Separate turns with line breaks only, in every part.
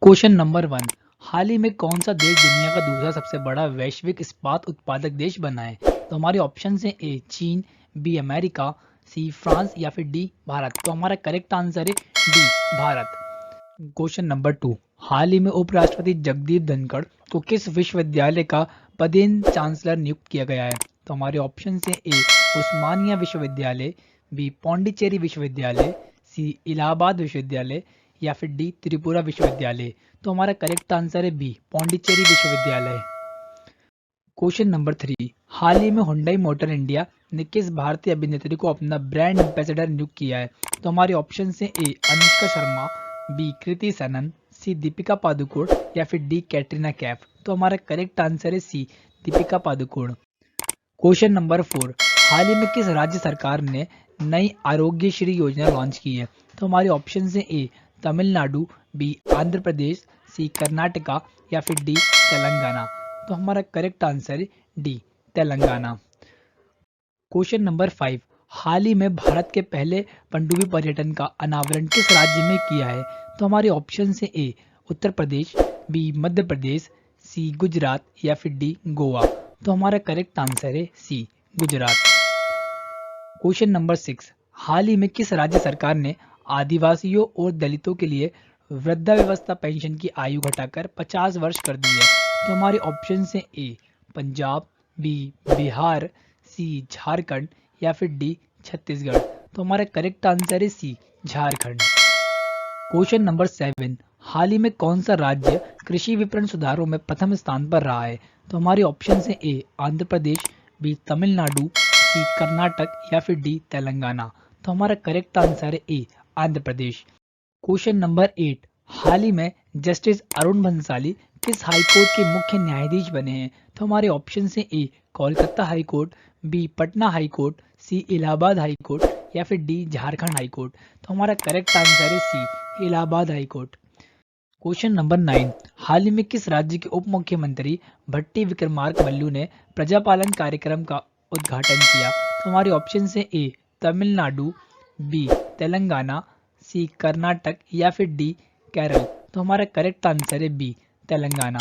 Question number 1। हाल ही में कौन सा देश दुनिया का दूसरा सबसे बड़ा वैश्विक इस्पात उत्पादक देश बना है? तो हमारे ऑप्शन है ए चीन, बी अमेरिका, सी फ्रांस या फिर डी भारत। तो हमारा करेक्ट आंसर है डी भारत। Question number 2। हाल ही में उपराष्ट्रपति जगदीप धनखड़ को किस विश्वविद्यालय का पदेन चांसलर नियुक्त किया गया है? तो हमारे ऑप्शन है ए उस्मानिया विश्वविद्यालय, बी पौंडीचेरी विश्वविद्यालय, सी इलाहाबाद विश्वविद्यालय या फिर डी त्रिपुरा विश्वविद्यालय। तो हमारा करेक्ट आंसर है बी पौंडीचेरी विश्वविद्यालय। Question number 3। हाल ही में हुंडई मोटर इंडिया ने किस भारतीय अभिनेत्री को अपना ब्रांड एम्बेसडर नियुक्त किया है? तो हमारे ऑप्शन है ए अनुष्का शर्मा, बी कृति सनन, सी दीपिका पादुकोण या फिर डी कैटरीना कैफ। तो हमारा करेक्ट आंसर है C Deepika Padukone. Question number 4। हाल ही में किस राज्य सरकार ने नई आरोग्य श्री योजना लॉन्च की है? तो हमारे ऑप्शन है A Tamil Nadu, B Andhra Pradesh, C Karnataka या फिर डी तेलंगाना। तो हमारा करेक्ट आंसर है डी तेलंगाना। Question number 5। हाल ही में भारत के पहले पनडुब्बी पर्यटन का अनावरण किस राज्य में किया है? तो हमारे ऑप्शन है ए उत्तर प्रदेश, बी मध्य प्रदेश, सी गुजरात या फिर डी गोवा। तो हमारा करेक्ट आंसर है सी गुजरात। Question number 6। हाल ही में किस राज्य सरकार ने आदिवासियों और दलितों के लिए वृद्धावस्था पेंशन की आयु घटाकर 50 वर्ष कर दी है? तो हमारे ऑप्शन है A Punjab, B Bihar, C Jharkhand या फिर डी छत्तीसगढ़। तो हमारा करेक्ट आंसर है सी झारखंड। Question number 7। हाल ही में कौन सा राज्य कृषि विपणन सुधारों में प्रथम स्थान पर रहा है? तो हमारे ऑप्शन है A Andhra Pradesh, B Tamil Nadu, C Karnataka या फिर डी तेलंगाना। तो हमारा करेक्ट आंसर है A Andhra Pradesh. Question number 8। हाल ही में जस्टिस अरुण भंसाली किस हाईकोर्ट के मुख्य न्यायाधीश बने हैं? तो हमारे ऑप्शन है A Kolkata high court, B Patna high court, C Allahabad high court या फिर डी झारखंड हाईकोर्ट। तो हमारा करेक्ट आंसर है सी इलाहाबाद हाईकोर्ट। Question number 9। हाल ही में किस राज्य के उप मुख्यमंत्री भट्टी विक्रमार्क मल्लू ने प्रजापालन कार्यक्रम का उद्घाटन किया? तो हमारे ऑप्शन है A Tamil Nadu, B Telangana, C Karnataka या फिर डी केरल। तो हमारा करेक्ट आंसर है बी तेलंगाना।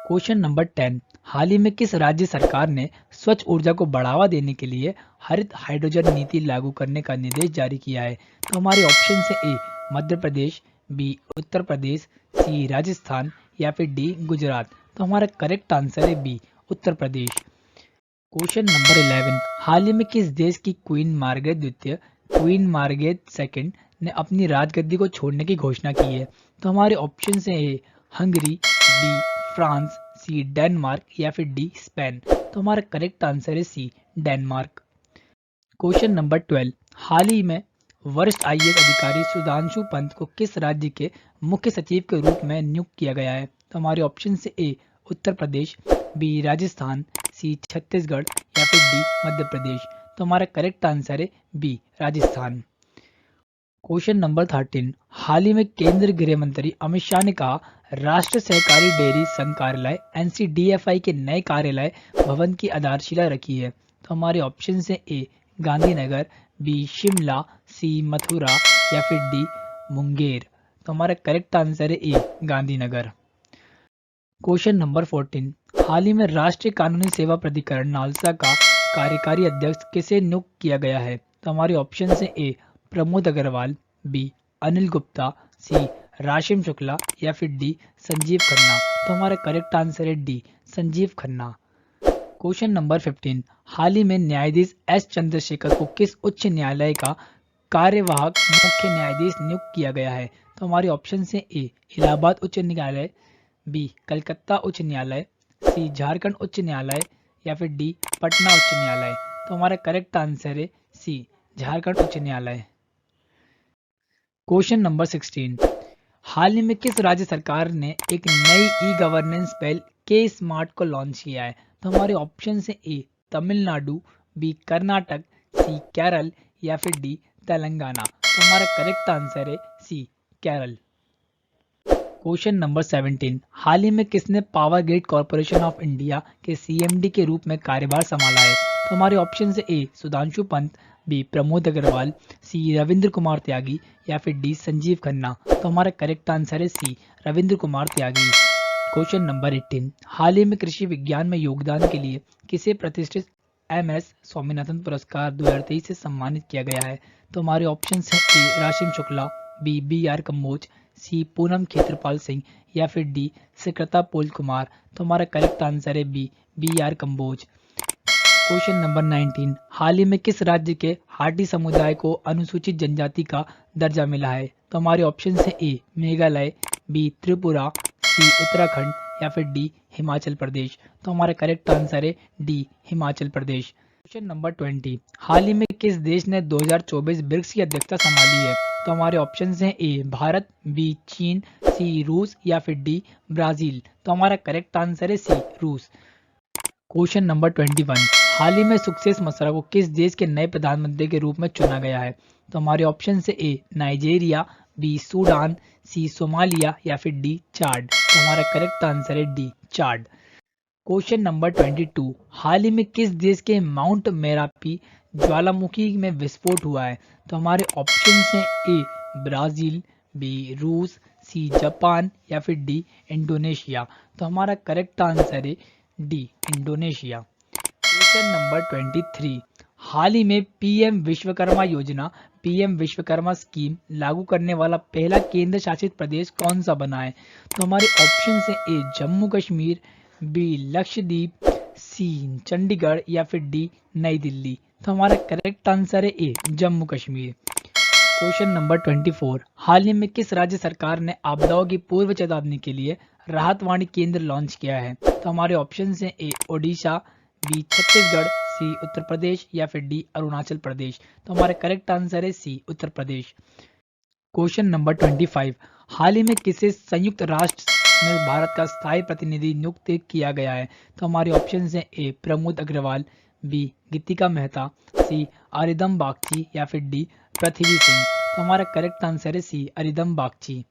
Question number 10। हाल ही में किस राज्य सरकार ने स्वच्छ ऊर्जा को बढ़ावा देने के लिए हरित हाइड्रोजन नीति लागू करने का निर्देश जारी किया है? तो हमारे ऑप्शन है ए मध्य प्रदेश, बी उत्तर प्रदेश, सी राजस्थान या फिर डी गुजरात। तो हमारा करेक्ट आंसर है B Uttar Pradesh. Question number 11। हाल ही में किस देश की क्वीन मार्गरेट द्वितीय, क्वीन मार्गरेट सेकंड ने अपनी राजगद्दी को छोड़ने की घोषणा की है? तो हमारे ऑप्शन है A Hungary, B France, C Denmark या फिर डी स्पेन। तो हमारा करेक्ट आंसर है सी डेनमार्क। Question number 12। हाल ही में वरिष्ठ आईएएस अधिकारी सुधांशु पंत को किस राज्य के मुख्य सचिव के रूप में नियुक्त किया गया है? तो हमारे ऑप्शन है A Uttar Pradesh, B Rajasthan, C Chhattisgarh या फिर डी मध्य प्रदेश। तो हमारा करेक्ट आंसर है बी राजस्थान। Question number 13। हाल ही में केंद्रीय गृह मंत्री अमित शाह ने कहा राष्ट्रीय सहकारी डेयरी संघ कार्यालय एनसीडीएफआई के नए कार्यालय भवन की आधारशिला रखी है? तो हमारे ऑप्शन है A Gandhinagar, B Shimla, C Mathura या फिर डी मुंगेर। तो हमारा करेक्ट आंसर है ए गांधीनगर। Question number 14। हाल ही में राष्ट्रीय कानूनी सेवा प्राधिकरण नालसा का कार्यकारी अध्यक्ष किसे नियुक्त किया गया है? तो हमारे ऑप्शन है ए प्रमोद अग्रवाल, बी अनिल गुप्ता, सी राशिम शुक्ला या फिर डी संजीव खन्ना। तो हमारा करेक्ट आंसर है D Sanjeev Khanna. Question number 15। हाल ही में न्यायाधीश एस चंद्रशेखर को किस उच्च न्यायालय का कार्यवाहक मुख्य न्यायाधीश नियुक्त किया गया है? तो हमारे ऑप्शन है ए इलाहाबाद उच्च न्यायालय, बी कलकत्ता उच्च न्यायालय, सी झारखंड उच्च न्यायालय या फिर डी पटना उच्च न्यायालय। तो हमारा करेक्ट आंसर है सी झारखंड उच्च न्यायालय। Question number 16। हाल ही में किस राज्य सरकार ने एक नई ई गवर्नेंस पहल के स्मार्ट को लॉन्च किया है? तो हमारे ऑप्शन है A Tamil Nadu, B Karnataka, C Kerala या फिर डी तेलंगाना। तो हमारा करेक्ट आंसर है सी केरल। Question number 17। हाल ही में किसने power grid corporation of India के सीएमडी के रूप में कार्यभार संभाला है? तो हमारे ऑप्शन है ए सुधांशु पंत, बी प्रमोद अग्रवाल, सी रविंद्र कुमार त्यागी या फिर डी संजीव खन्ना। तो हमारा करेक्ट आंसर है सी रविंद्र कुमार त्यागी। क्वेश्चन नंबर 18, हाल ही में कृषि विज्ञान में योगदान के लिए किसे प्रतिष्ठित MS स्वामीनाथन पुरस्कार 2023 से सम्मानित किया गया है? तो हमारे ऑप्शन हैं A Rashim Shukla, B BR Kamboj, C Poonam Khetarpal Singh या फिर डी सिकरता पोल कुमार। तो हमारा करेक्ट आंसर है B BR Kamboj. Question number 19, हाल ही में किस राज्य के हाटी समुदाय को अनुसूचित जनजाति का दर्जा मिला है? तो हमारे ऑप्शन है ए मेघालय, बी त्रिपुरा, सी उत्तराखंड या फिर डी हिमाचल प्रदेश। तो हमारा करेक्ट आंसर है D Himachal Pradesh. Question number 20, हाल ही में किस देश ने 2024 ब्रिक्स की अध्यक्षता संभाली है? तो हमारे ऑप्शन हैं ए भारत, बी चीन, सी रूस या फिर डी ब्राजील। तो हमारा करेक्ट आंसर है सी रूस। क्वेश्चन नंबर 21, हाल ही में सक्सेस मसरा को किस देश के नए प्रधानमंत्री के रूप में चुना गया है? तो हमारे ऑप्शन से ए नाइजीरिया, बी सूडान, सी सोमालिया या फिर डी चाड। तो हमारा करेक्ट आंसर है डी चाड। क्वेश्चन नंबर 22, हाल ही में किस देश के माउंट मेरापी ज्वालामुखी में विस्फोट हुआ है? तो हमारे ऑप्शन हैं ए ब्राजील, बी रूस, सी जापान या फिर डी इंडोनेशिया। तो हमारा करेक्ट आंसर है डी इंडोनेशिया। क्वेश्चन नंबर 23, हाल ही में PM विश्वकर्मा योजना PM विश्वकर्मा स्कीम लागू करने वाला पहला केंद्र शासित प्रदेश कौन सा बना है? तो हमारे ऑप्शन से ए जम्मू कश्मीर, बी लक्षद्वीप, सी चंडीगढ़ या फिर डी नई दिल्ली। तो हमारा करेक्ट आंसर है ए जम्मू कश्मीर। क्वेश्चन नंबर 24, हाल ही में किस राज्य सरकार ने आपदाओं की पूर्व चेतावनी के लिए राहत वाणी केंद्र लॉन्च किया है? तो हमारे ऑप्शन हैं ए ओडिशा, बी छत्तीसगढ़, सी उत्तर प्रदेश या फिर डी अरुणाचल प्रदेश। तो हमारा करेक्ट आंसर है सी उत्तर प्रदेश। क्वेश्चन नंबर 25, हाल ही में किसे संयुक्त राष्ट्र में भारत का स्थायी प्रतिनिधि नियुक्त किया गया है? तो हमारे ऑप्शन हैं ए प्रमोद अग्रवाल, बी गीतिका मेहता, सी अरिदम बागची या फिर डी पृथ्वी सिंह। तो हमारा करेक्ट आंसर है सी अरिदम बागची।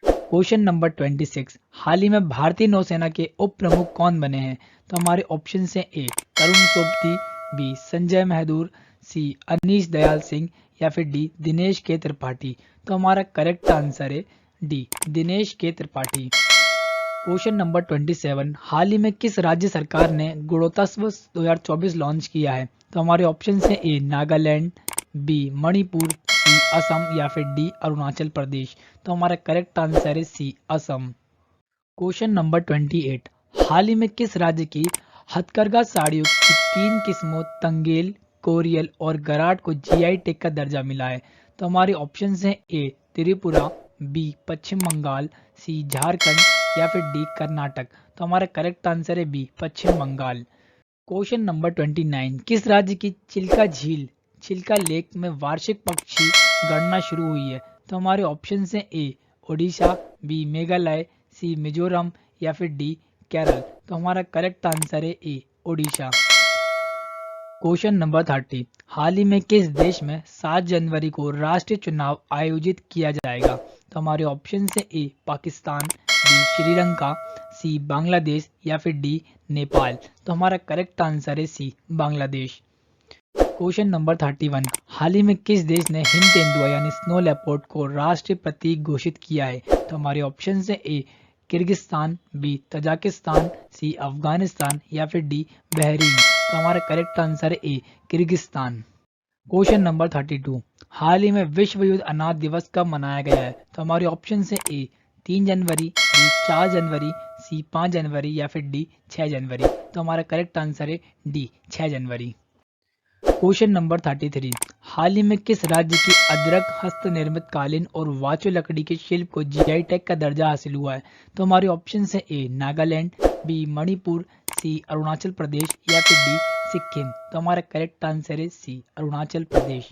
क्वेश्चन नंबर 26, हाल ही में भारतीय नौसेना के उप प्रमुख कौन बने हैं? तो हमारे ऑप्शन हैं ए तरुण सोबती, बी संजय महदूर, सी अनीश दयाल सिंह या फिर डी दिनेश के त्रिपाठी। तो हमारा करेक्ट आंसर है डी दिनेश के त्रिपाठी। क्वेश्चन नंबर 27, हाल ही में किस राज्य सरकार ने गुणोत्सव 2024 लॉन्च किया है? तो हमारे ऑप्शन हैं ए नागालैंड, बी मणिपुर, सी असम या फिर डी अरुणाचल प्रदेश। तो हमारा करेक्ट आंसर है सी असम। क्वेश्चन नंबर 28, हाल ही में किस राज्य की हथकरघा साड़ियों की 3 किस्मों तंगेल, कोरियल और गराट को GI टैग का दर्जा मिला है? तो हमारे ऑप्शन हैं ए त्रिपुरा, बी पश्चिम बंगाल, सी झारखंड या फिर डी कर्नाटक। तो हमारा करेक्ट आंसर है बी पश्चिम बंगाल। क्वेश्चन नंबर 29, किस राज्य की चिल्का झील चिल्का लेक में वार्षिक पक्षी गणना शुरू हुई है? तो हमारे ऑप्शन हैं ए ओडिशा, बी मेघालय, सी मिजोरम या फिर डी केरल। तो हमारा करेक्ट आंसर है ए ओडिशा। क्वेश्चन नंबर 30, हाल ही में किस देश में 7 जनवरी को राष्ट्रीय चुनाव आयोजित किया जाएगा? तो हमारे ऑप्शन हैं ए पाकिस्तान, बी श्रीलंका, सी बांग्लादेश या फिर डी नेपाल। तो हमारा करेक्ट आंसर है सी बांग्लादेश। क्वेश्चन नंबर 31, हाल ही में किस देश ने हिम तेंदुआ यानी स्नो लेपर्ड को राष्ट्रीय प्रतीक घोषित किया है? तो हमारे ऑप्शन हैं ए किर्गिस्तान, बी तजाकिस्तान, सी अफगानिस्तान या फिर डी बहरीन। तो हमारा करेक्ट आंसर है ए किर्गिस्तान। क्वेश्चन नंबर 32, हाल ही में विश्व युद्ध अनाथ दिवस कब मनाया गया है? तो हमारे ऑप्शन हैं ए 3 जनवरी, बी 4 जनवरी, सी 5 जनवरी या फिर डी 6 जनवरी। तो हमारा करेक्ट आंसर है डी 6 जनवरी। क्वेश्चन नंबर 33, हाल ही में किस राज्य की अदरक हस्त निर्मित कालीन और वाचो लकड़ी के शिल्प को GI टैग का दर्जा हासिल हुआ है? तो हमारे ऑप्शन हैं ए नागालैंड, बी मणिपुर, सी अरुणाचल प्रदेश या फिर डी सिक्किम। तो हमारा करेक्ट आंसर है सी अरुणाचल प्रदेश।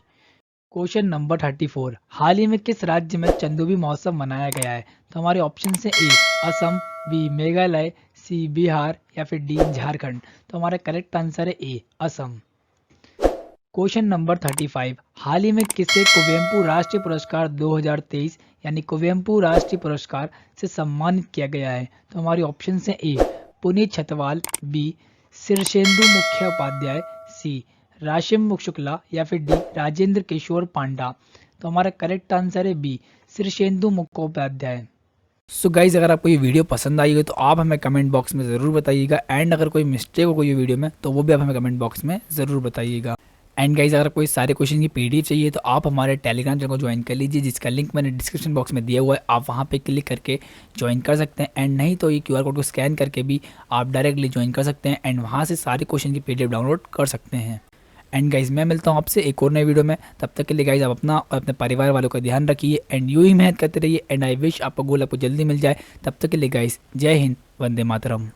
क्वेश्चन नंबर 34, हाल ही में किस राज्य में चंदोबी महोत्सव मनाया गया है? तो हमारे ऑप्शन हैं ए असम, बी मेघालय, सी बिहार या फिर डी झारखंड। तो हमारा करेक्ट आंसर है ए असम। क्वेश्चन नंबर 35, हाल ही में किसे कुवेम्पु राष्ट्रीय पुरस्कार 2023 यानी कुवेम्पु राष्ट्रीय पुरस्कार से सम्मानित किया गया है? तो हमारे ऑप्शन हैं ए पुनीत छतवाल, बी शीर्षेंदु मुखोपाध्याय, सी राशिम शुक्ला या फिर डी राजेंद्र किशोर पांडा। तो हमारा करेक्ट आंसर है बी शीर्षेंदु मुखोपाध्याय। सो गाइज, अगर आपको ये वीडियो पसंद आई हो तो आप हमें कमेंट बॉक्स में ज़रूर बताइएगा, एंड अगर कोई मिस्टेक हो कोई वीडियो में तो वो भी आप हमें कमेंट बॉक्स में ज़रूर बताइएगा। एंड गाइज, अगर कोई सारे क्वेश्चन की पीडीएफ चाहिए तो आप हमारे टेलीग्राम चैनल को ज्वाइन कर लीजिए, जिसका लिंक मैंने डिस्क्रिप्शन बॉक्स में दिया हुआ है। आप वहाँ पे क्लिक करके ज्वाइन कर सकते हैं, एंड नहीं तो ये क्यूआर कोड को स्कैन करके भी आप डायरेक्टली ज्वाइन कर सकते हैं, एंड वहाँ से सारे क्वेश्चन की पीडीएफ डाउनलोड कर सकते हैं। एंड गाइज, मैं मिलता हूँ आपसे एक और नए वीडियो में। तब तक के लिए गाइज, आप अपना और अपने परिवार वालों का ध्यान रखिए, एंड यूँ ही मेहनत करते रहिए। एंड आई विश आपका गोल आपको जल्दी मिल जाए। तब तक के लिए गाइज, जय हिंद, वंदे मातरम।